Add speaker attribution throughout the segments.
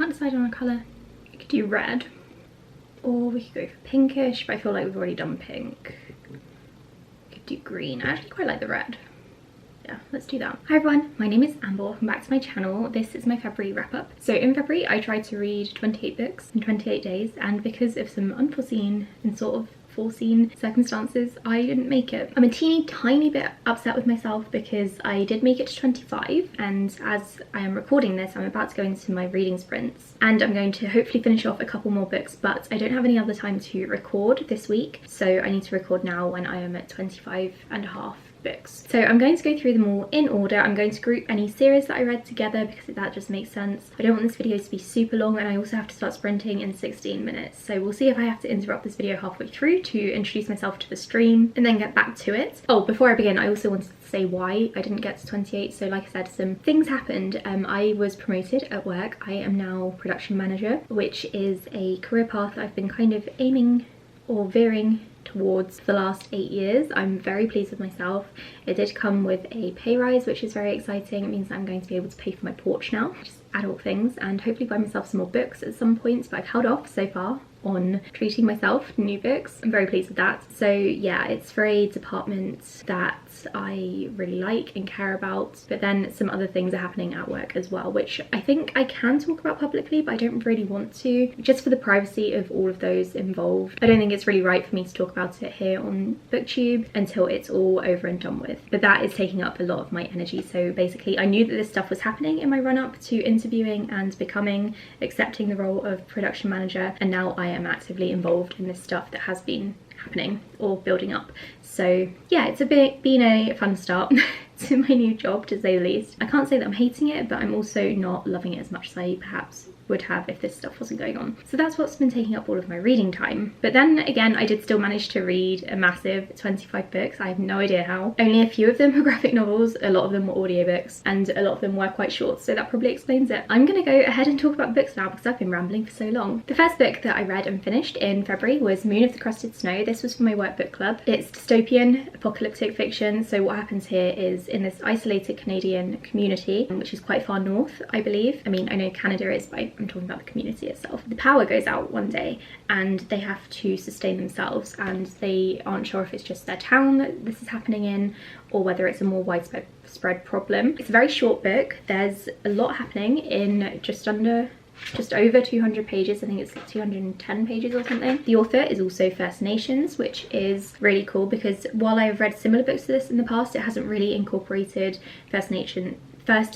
Speaker 1: can't decide on a colour. We could do red, or we could go for pinkish, but I feel like we've already done pink. We could do green. I actually quite like the red. Yeah, let's do that. Hi everyone, my name is Amber. Welcome back to my channel. This is my February wrap up. So in February I tried to read 28 books in 28 days, and because of some unforeseen and sort of foreseen circumstances, I didn't make it. I'm a teeny tiny bit upset with myself because I did make it to 25, and as I am recording this I'm about to go into my reading sprints and I'm going to hopefully finish off a couple more books, but I don't have any other time to record this week, so I need to record now when I am at 25 and a half books. So I'm going to go through them all in order. I'm going to group any series that I read together because that just makes sense. I don't want this video to be super long, and I also have to start sprinting in 16 minutes. So we'll see if I have to interrupt this video halfway through to introduce myself to the stream and then get back to it. Oh, before I begin, I also wanted to say why I didn't get to 28. So like I said, some things happened. I was promoted at work. I am now production manager, which is a career path I've been kind of aiming or veering towards the last 8 years. I'm very pleased with myself. It did come with a pay rise, which is very exciting. It means I'm going to be able to pay for my porch now, just adult things, and hopefully buy myself some more books at some point, but I've held off so far on treating myself to new books. I'm very pleased with that. So yeah, it's for a department that I really like and care about, but then some other things are happening at work as well, which I think I can talk about publicly, but I don't really want to, just for the privacy of all of those involved. I don't think it's really right for me to talk about it here on BookTube until it's all over and done with, but that is taking up a lot of my energy. So basically I knew that this stuff was happening in my run-up to interviewing and accepting the role of production manager, and now I am actively involved in this stuff that has been happening or building up. So yeah, it's been a fun start to my new job, to say the least. I can't say that I'm hating it, but I'm also not loving it as much as I perhaps would have if this stuff wasn't going on. So that's what's been taking up all of my reading time. But then again, I did still manage to read a massive 25 books. I have no idea how. Only a few of them were graphic novels, a lot of them were audiobooks, and a lot of them were quite short, so that probably explains it. I'm gonna go ahead and talk about books now because I've been rambling for so long. The first book that I read and finished in February was Moon of the Crusted Snow. This was for my work book club. It's dystopian apocalyptic fiction, so what happens here is in this isolated Canadian community, which is quite far north, I believe. I mean, I know Canada is, but I'm talking about the community itself. The power goes out one day and they have to sustain themselves, and they aren't sure if it's just their town that this is happening in or whether it's a more widespread problem. It's a very short book. There's a lot happening in just over 200 pages. I think it's like 210 pages or something. The author is also First Nations, which is really cool because while I've read similar books to this in the past, it hasn't really incorporated First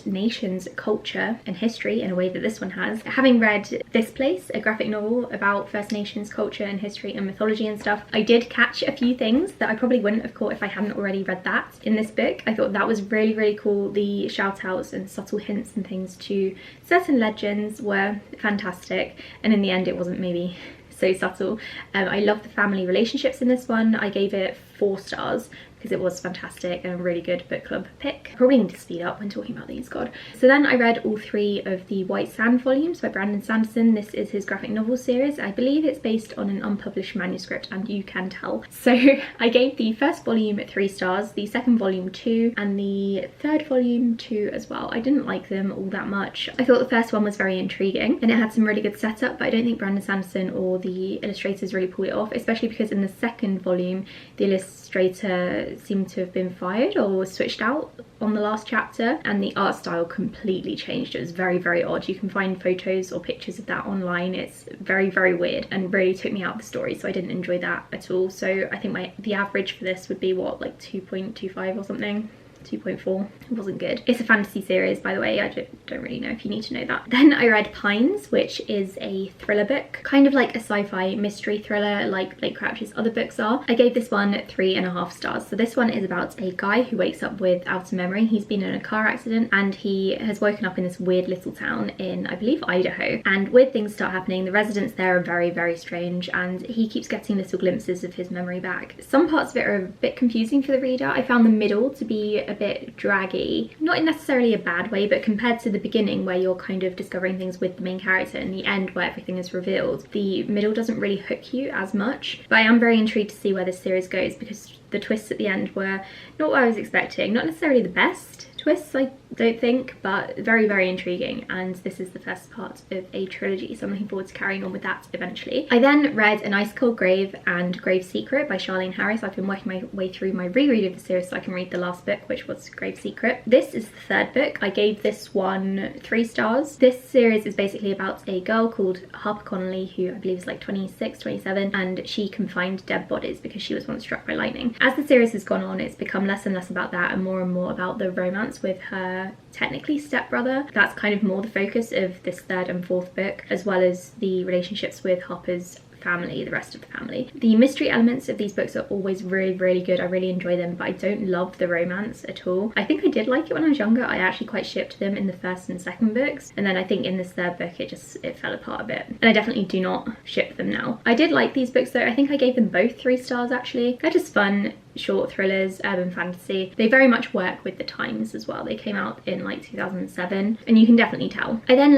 Speaker 1: Nations culture and history in a way that this one has. Having read This Place, a graphic novel about First Nations culture and history and mythology and stuff, I did catch a few things that I probably wouldn't have caught if I hadn't already read that in this book. I thought that was really, really cool. The shout outs and subtle hints and things to certain legends were fantastic, and in the end it wasn't maybe so subtle. I love the family relationships in this one. I gave it 4 stars because it was fantastic and a really good book club pick. I probably need to speed up when talking about these, God. So then I read all 3 of the White Sand volumes by Brandon Sanderson. This is his graphic novel series. I believe it's based on an unpublished manuscript, and you can tell. So I gave the first volume 3 stars, the second volume 2, and the third volume 2 as well. I didn't like them all that much. I thought the first one was very intriguing and it had some really good setup, but I don't think Brandon Sanderson or the illustrators really pulled it off, especially because in the second volume the illustrator seemed to have been fired or was switched out on the last chapter, and the art style completely changed. It was very, very odd. You can find photos or pictures of that online. It's very, very weird and really took me out of the story, so I didn't enjoy that at all. So I think the average for this would be what, like 2.25 or something. 2.4. It wasn't good. It's a fantasy series, by the way. I don't really know if you need to know that. Then I read Pines, which is a thriller book, kind of like a sci-fi mystery thriller like Blake Crouch's other books are. I gave this one 3.5 stars. So this one is about a guy who wakes up without a memory. He's been in a car accident and he has woken up in this weird little town in, I believe, Idaho, and weird things start happening. The residents there are very, very strange, and he keeps getting little glimpses of his memory back. Some parts of it are a bit confusing for the reader. I found the middle to be a bit draggy, not in necessarily a bad way, but compared to the beginning where you're kind of discovering things with the main character and the end where everything is revealed, the middle doesn't really hook you as much. But I am very intrigued to see where this series goes because the twists at the end were not what I was expecting. Not necessarily the best twists, I don't think, but very, very intriguing, and this is the first part of a trilogy, so I'm looking forward to carrying on with that eventually. I then read An Ice Cold Grave and Grave Secret by Charlene Harris. I've been working my way through my reread of the series so I can read the last book, which was Grave Secret. This is the third book. I gave this one 3 stars. This series is basically about a girl called Harper Connolly, who I believe is like 26, 27, and she can find dead bodies because she was once struck by lightning. As the series has gone on, it's become less and less about that and more about the romance with her technically stepbrother. That's kind of more the focus of this third and fourth book, as well as the relationships with Harper's family, the rest of the family. The mystery elements of these books are always really, really good. I really enjoy them, but I don't love the romance at all. I think I did like it when I was younger. I actually quite shipped them in the first and second books, and then I think in this third book it fell apart a bit, and I definitely do not ship them now. I did like these books though. I think I gave them both 3 stars actually. They're just fun short thrillers, urban fantasy. They very much work with the times as well. They came out in like 2007, and you can definitely tell. I then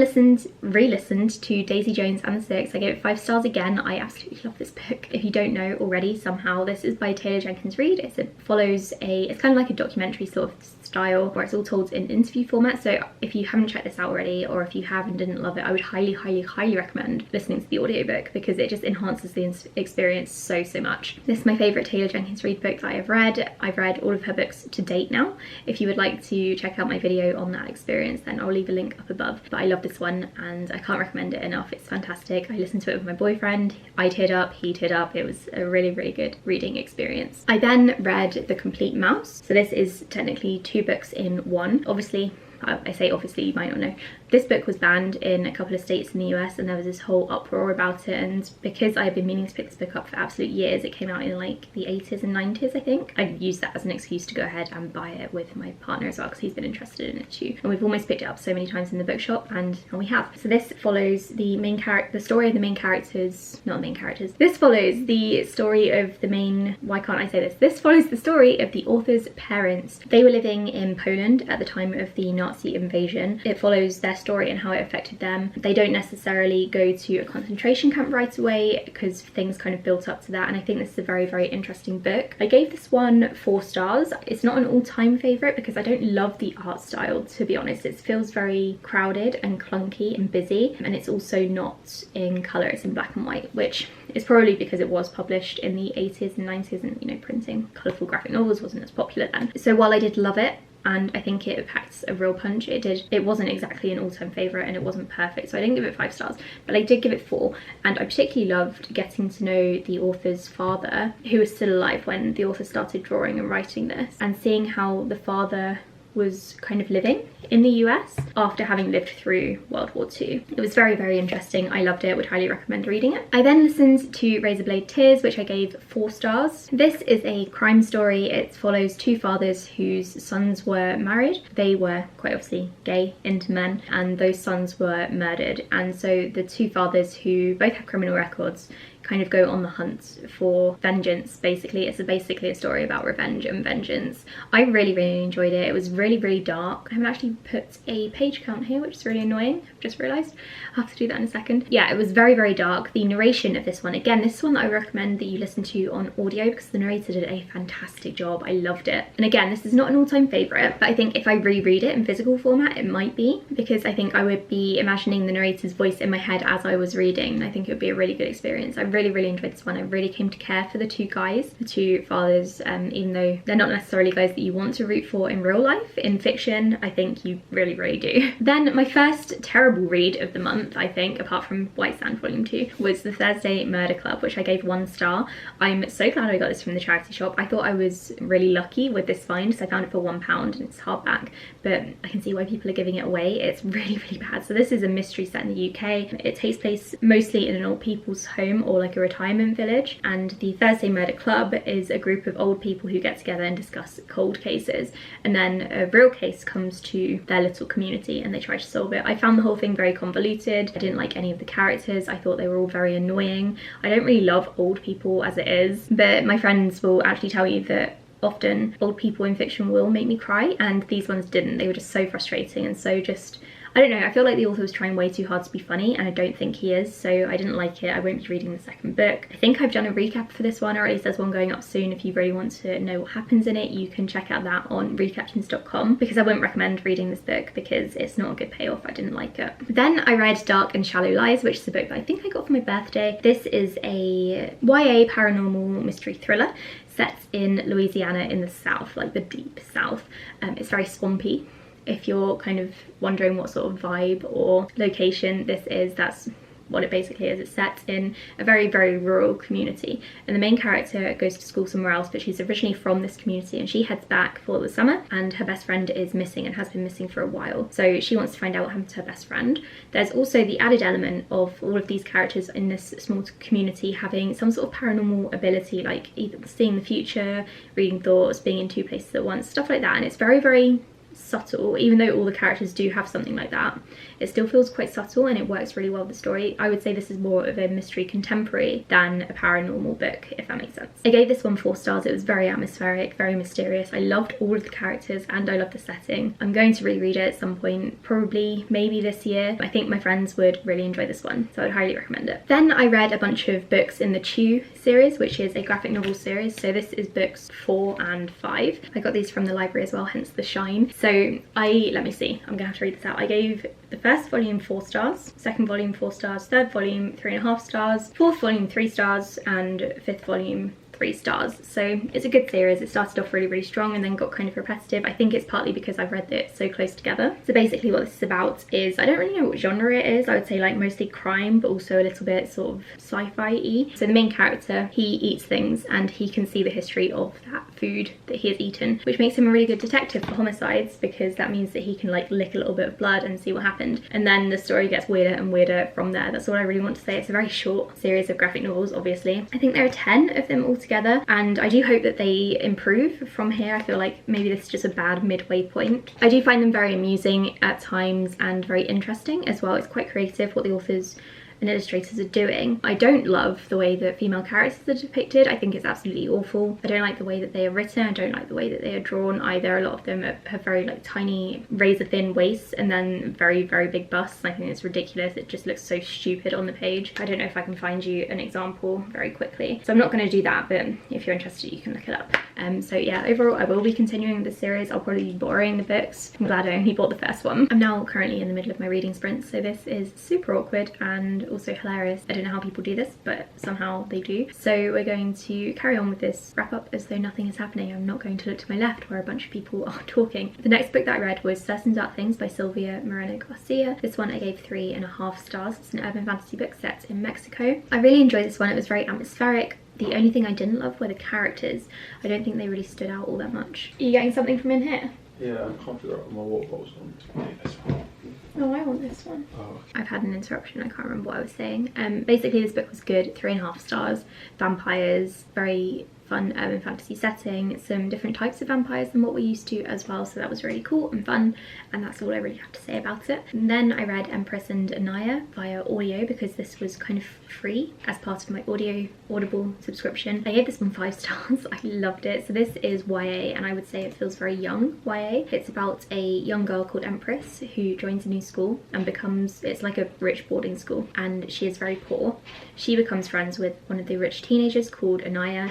Speaker 1: re-listened to Daisy Jones and the Six. I gave it 5 stars again. I absolutely love this book. If you don't know already somehow, this is by Taylor Jenkins Reid. It follows it's kind of like a documentary sort of style where it's all told in interview format. So if you haven't checked this out already, or if you have and didn't love it, I would highly, highly, highly recommend listening to the audiobook because it just enhances the experience so much. This is my favourite Taylor Jenkins Reid book that I've read. I've read all of her books to date now. If you would like to check out my video on that experience, then I'll leave a link up above. But I love this one and I can't recommend it enough. It's fantastic. I listened to it with my boyfriend. I teared up, he teared up. It was a really, really good reading experience. I then read The Complete Mouse. So this is technically 2 books in one. Obviously, I say obviously, you might not know, this book was banned in a couple of states in the US, and there was this whole uproar about it, and because I had been meaning to pick this book up for absolute years, it came out in like the 80s and 90s I think, I used that as an excuse to go ahead and buy it with my partner as well because he's been interested in it too, and we've almost picked it up so many times in the bookshop, and we have. So this follows the story of the main characters, not the main characters, this follows the story of the main, why can't I say this? This follows the story of the author's parents. They were living in Poland at the time of the Nazi invasion. It follows their story and how it affected them. They don't necessarily go to a concentration camp right away because things kind of built up to that, and I think this is a very, very interesting book. I gave this one 4 stars. It's not an all-time favourite because I don't love the art style, to be honest. It feels very crowded and clunky and busy, and it's also not in colour, it's in black and white, which is probably because it was published in the 80s and 90s, and you know, printing colourful graphic novels wasn't as popular then. So while I did love it, and I think it packs a real punch, it wasn't exactly an all-time favourite and it wasn't perfect, so I didn't give it 5 stars, but I did give it 4. And I particularly loved getting to know the author's father, who was still alive when the author started drawing and writing this, and seeing how the father was kind of living in the US after having lived through World War II. It was very, very interesting. I loved it, would highly recommend reading it. I then listened to Razorblade Tears, which I gave 4 stars. This is a crime story. It follows 2 fathers whose sons were married. They were quite obviously gay into men, and those sons were murdered. And so the 2 fathers, who both have criminal records, kind of go on the hunt for vengeance. Basically, it's basically a story about revenge and vengeance. I really, really enjoyed it. It was really, really dark. I haven't actually put a page count here, which is really annoying. I've just realised. I'll have to do that in a second. Yeah, it was very, very dark. The narration of this one, again, this is one that I recommend that you listen to on audio because the narrator did a fantastic job. I loved it. And again, this is not an all-time favourite, but I think if I reread it in physical format, it might be, because I think I would be imagining the narrator's voice in my head as I was reading. I think it would be a really good experience. I really, really enjoyed this one. I really came to care for the 2 guys, the 2 fathers, even though they're not necessarily guys that you want to root for in real life. In fiction, I think you really, really do. Then my first terrible read of the month, I think, apart from White Sand Volume 2, was The Thursday Murder Club, which I gave 1 star. I'm so glad I got this from the charity shop. I thought I was really lucky with this find because I found it for £1 and it's hardback, but I can see why people are giving it away. It's really, really bad. So this is a mystery set in the UK. It takes place mostly in an old people's home or like a retirement village, and the Thursday Murder Club is a group of old people who get together and discuss cold cases, and then a real case comes to their little community and they try to solve it. I found the whole thing very convoluted. I didn't like any of the characters. I thought they were all very annoying. I don't really love old people as it is, but my friends will actually tell you that often old people in fiction will make me cry, and these ones didn't. They were just so frustrating and so just, I don't know, I feel like the author was trying way too hard to be funny, and I don't think he is, so I didn't like it. I won't be reading the second book. I think I've done a recap for this one, or at least there's one going up soon. If you really want to know what happens in it, you can check out that on readcaptions.com, because I wouldn't recommend reading this book because it's not a good payoff. I didn't like it. Then I read Dark and Shallow Lies, which is a book that I think I got for my birthday. This is a YA paranormal mystery thriller set in Louisiana in the South, like the deep South. It's very swampy. If you're kind of wondering what sort of vibe or location this is, that's what it basically is. It's set in a very, very rural community, and the main character goes to school somewhere else, but she's originally from this community, and she heads back for the summer, and her best friend is missing and has been missing for a while, so she wants to find out what happened to her best friend. There's also the added element of all of these characters in this small community having some sort of paranormal ability, like either seeing the future, reading thoughts, being in two places at once, stuff like that, and it's very, very subtle. Even though all the characters do have something like that, it still feels quite subtle, and it works really well with the story. I would say this is more of a mystery contemporary than a paranormal book, if that makes sense. I gave this one 4 stars. It was very atmospheric, very mysterious. I loved all of the characters and I loved the setting. I'm going to reread it at some point, probably maybe this year. I think my friends would really enjoy this one, so I'd highly recommend it. Then I read a bunch of books in the Chew series, which is a graphic novel series, so this is books 4 and 5. I got these from the library as well, hence the shine. So let me see, I'm gonna have to read this out. I gave the first volume 4 stars, second volume 4 stars, third volume 3.5 stars, fourth volume 3 stars, and fifth volume 3 stars. So it's a good series. It started off really, really strong and then got kind of repetitive. I think it's partly because I've read it so close together. So basically what this is about is, I don't really know what genre it is. I would say like mostly crime, but also a little bit sort of sci-fi-y. So the main character, he eats things and he can see the history of that food that he has eaten, which makes him a really good detective for homicides, because that means that he can like lick a little bit of blood and see what happened. And then the story gets weirder and weirder from there. That's all I really want to say. It's a very short series of graphic novels, obviously. I think there are 10 of them all together, and I do hope that they improve from here. I feel like maybe this is just a bad midway point. I do find them very amusing at times and very interesting as well. It's quite creative what the authors and illustrators are doing. I don't love the way that female characters are depicted. I think it's absolutely awful. I don't like the way that they are written. I don't like the way that they are drawn either. A lot of them have very like tiny razor thin waists and then very, very big busts. I think it's ridiculous. It just looks so stupid on the page. I don't know if I can find you an example very quickly, so I'm not going to do that, but if you're interested you can look it up. So yeah, overall I will be continuing this series. I'll probably be borrowing the books. I'm glad I only bought the first one. I'm now currently in the middle of my reading sprint, so this is super awkward and also hilarious. I don't know how people do this, but somehow they do. So we're going to carry on with this wrap up as though nothing is happening. I'm not going to look to my left where a bunch of people are talking. The next book that I read was Certain Dark Things by Sylvia Moreno Garcia. This one I gave 3.5 stars. It's an urban fantasy book set in Mexico. I really enjoyed this one. It was very atmospheric. The only thing I didn't love were the characters. I don't think they really stood out all that much. Are you getting something from in here?
Speaker 2: Yeah, I can't figure out what my water bottle's on. This one.
Speaker 1: Oh, I want this one.
Speaker 2: Oh, okay.
Speaker 1: I've had an interruption, I can't remember what I was saying. Basically this book was good, 3.5 stars. Vampires, very fun urban fantasy setting, some different types of vampires than what we're used to as well, so that was really cool and fun, and that's all I really have to say about it. And then I read Empress and Naya via audio because this was kind of free as part of my Audible subscription. I gave this one 5 stars. I loved it. So this is YA, and I would say it feels very young YA. It's about a young girl called Empress who joins a new school and becomes, it's like a rich boarding school, and she is very poor. She becomes friends with one of the rich teenagers called Naya,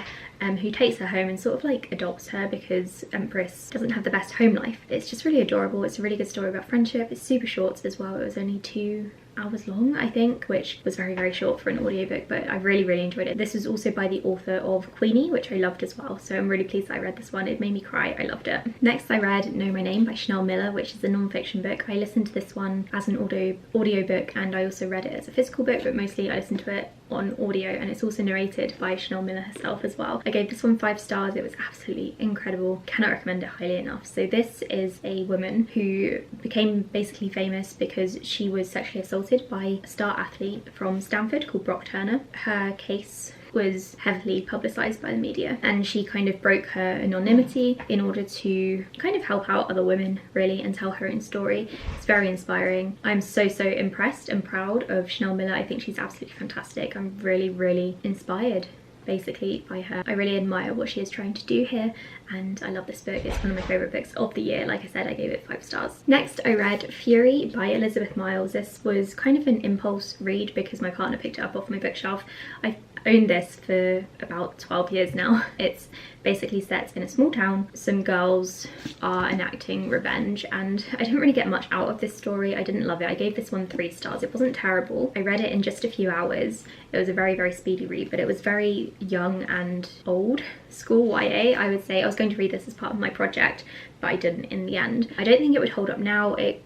Speaker 1: who takes her home and sort of like adopts her because Empress doesn't have the best home life. It's just really adorable. It's a really good story about friendship. It's super short as well. It was only 2 hours long, I think, which was very, very short for an audiobook, but I really, really enjoyed it. This was also by the author of Queenie, which I loved as well, so I'm really pleased that I read this one. It made me cry. I loved it. Next I read Know My Name by Chanel Miller, which is a non-fiction book. I listened to this one as an audiobook, and I also read it as a physical book, but mostly I listened to it on audio, and it's also narrated by Chanel Miller herself as well. I gave this one 5 stars. It was absolutely incredible. Cannot recommend it highly enough. So this is a woman who became basically famous because she was sexually assaulted by a star athlete from Stanford called Brock Turner. Her case was heavily publicized by the media, and she kind of broke her anonymity in order to kind of help out other women really and tell her own story. It's very inspiring. I'm so impressed and proud of Chanel Miller. I think she's absolutely fantastic. I'm really, really inspired basically by her. I really admire what she is trying to do here, and I love this book. It's one of my favourite books of the year. Like I said, I gave it 5 stars. Next, I read Fury by Elizabeth Miles. This was kind of an impulse read because my partner picked it up off my bookshelf. I've owned this for about 12 years now. It's basically set in a small town. Some girls are enacting revenge, and I didn't really get much out of this story. I didn't love it. I gave this one 3 stars. It wasn't terrible. I read it in just a few hours. It was a very, very speedy read, but it was very young and old school YA, I would say. I was going to read this as part of my project, but I didn't in the end. I don't think it would hold up now. It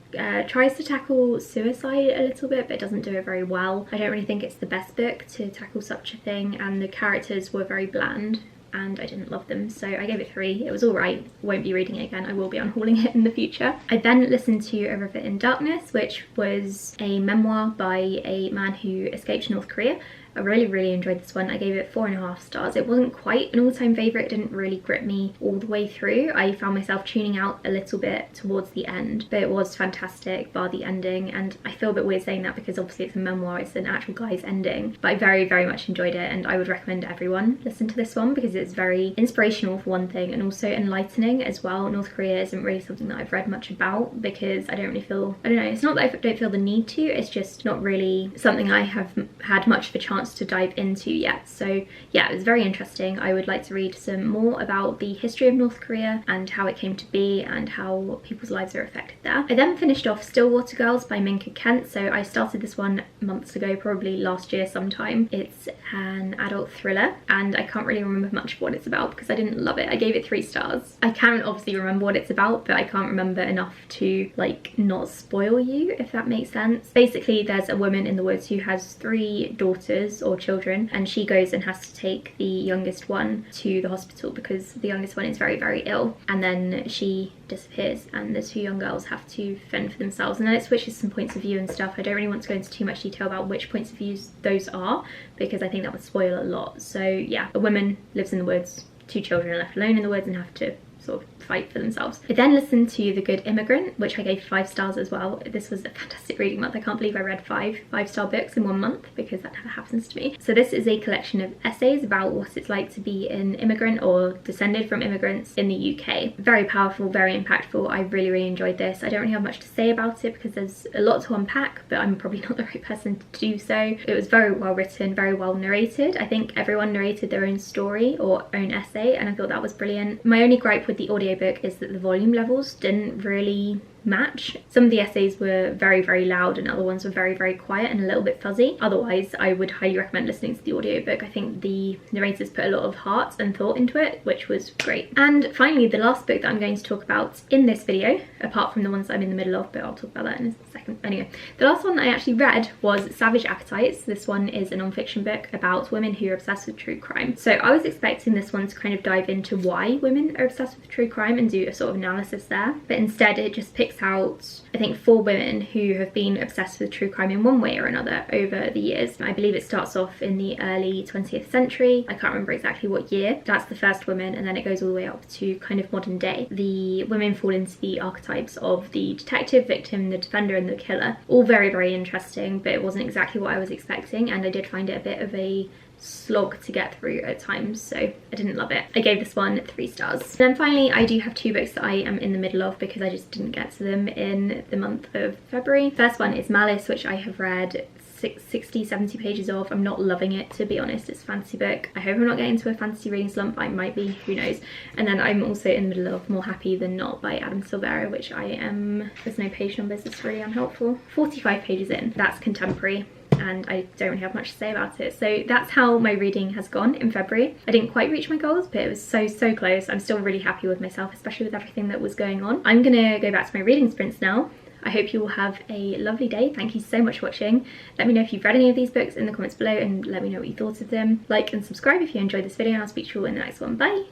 Speaker 1: tries to tackle suicide a little bit, but it doesn't do it very well. I don't really think it's the best book to tackle such a thing, and the characters were very bland and I didn't love them, so I gave it 3. It was alright. Won't be reading it again. I will be unhauling it in the future. I then listened to A Rivet in Darkness, which was a memoir by a man who escaped North Korea. I really, really enjoyed this one. I gave it 4.5 stars. It wasn't quite an all-time favourite. It didn't really grip me all the way through. I found myself tuning out a little bit towards the end, but it was fantastic bar the ending, and I feel a bit weird saying that because obviously it's a memoir, it's an actual guy's ending, but I very, very much enjoyed it, and I would recommend everyone listen to this one because it's very inspirational for one thing, and also enlightening as well. North Korea isn't really something that I've read much about because I don't really feel, I don't know, it's not that I don't feel the need to, it's just not really something I have had much of a chance to dive into yet. So yeah, it was very interesting. I would like to read some more about the history of North Korea and how it came to be and how people's lives are affected there. I then finished off Stillwater Girls by Minka Kent. So I started this one months ago, probably last year sometime. It's an adult thriller and I can't really remember much of what it's about because I didn't love it. I gave it 3 stars. I can obviously remember what it's about, but I can't remember enough to like not spoil you, if that makes sense. Basically, there's a woman in the woods who has 3 daughters or children, and she goes and has to take the youngest one to the hospital because the youngest one is very, very ill, and then she disappears and the 2 young girls have to fend for themselves, and then it switches some points of view and stuff. I don't really want to go into too much detail about which points of views those are because I think that would spoil a lot. So yeah, a woman lives in the woods, 2 children are left alone in the woods and have to sort of fight for themselves. I then listened to The Good Immigrant, which I gave 5 stars as well. This was a fantastic reading month. I can't believe I read 5 5-star books in 1 month because that never happens to me. So this is a collection of essays about what it's like to be an immigrant or descended from immigrants in the UK. Very powerful, very impactful. I really, really enjoyed this. I don't really have much to say about it because there's a lot to unpack, but I'm probably not the right person to do so. It was very well written, very well narrated. I think everyone narrated their own story or own essay, and I thought that was brilliant. My only gripe with the audiobook is that the volume levels didn't really match. Some of the essays were very, very loud and other ones were very, very quiet and a little bit fuzzy. Otherwise, I would highly recommend listening to the audiobook. I think the narrators put a lot of heart and thought into it, which was great. And finally, the last book that I'm going to talk about in this video, apart from the ones that I'm in the middle of, but I'll talk about that in a second. Anyway, the last one that I actually read was Savage Appetites. This one is a non-fiction book about women who are obsessed with true crime. So I was expecting this one to kind of dive into why women are obsessed with true crime and do a sort of analysis there, but instead it just picks out, I think, 4 women who have been obsessed with true crime in one way or another over the years. I believe it starts off in the early 20th century. I can't remember exactly what year. That's the first woman, and then it goes all the way up to kind of modern day. The women fall into the archetypes of the detective, victim, the defender, and the killer. All very, very interesting, but it wasn't exactly what I was expecting, and I did find it a bit of a slog to get through at times, so I didn't love it. I gave this one 3 stars. Then finally, I do have 2 books that I am in the middle of because I just didn't get to them in the month of February. First one is Malice, which I have read 60-70 pages of. I'm not loving it, to be honest. It's a fantasy book. I hope I'm not getting into a fantasy reading slump. I might be, who knows. And then I'm also in the middle of More Happy Than Not by Adam Silvera, which I am, there's no page numbers, it's really unhelpful. 45 pages in. That's contemporary, and I don't really have much to say about it. So that's how my reading has gone in February. I didn't quite reach my goals, but it was so close. I'm still really happy with myself, especially with everything that was going on. I'm gonna go back to my reading sprints now. I hope you all have a lovely day. Thank you so much for watching. Let me know if you've read any of these books in the comments below and let me know what you thought of them. Like and subscribe if you enjoyed this video, and I'll speak to you all in the next one. Bye!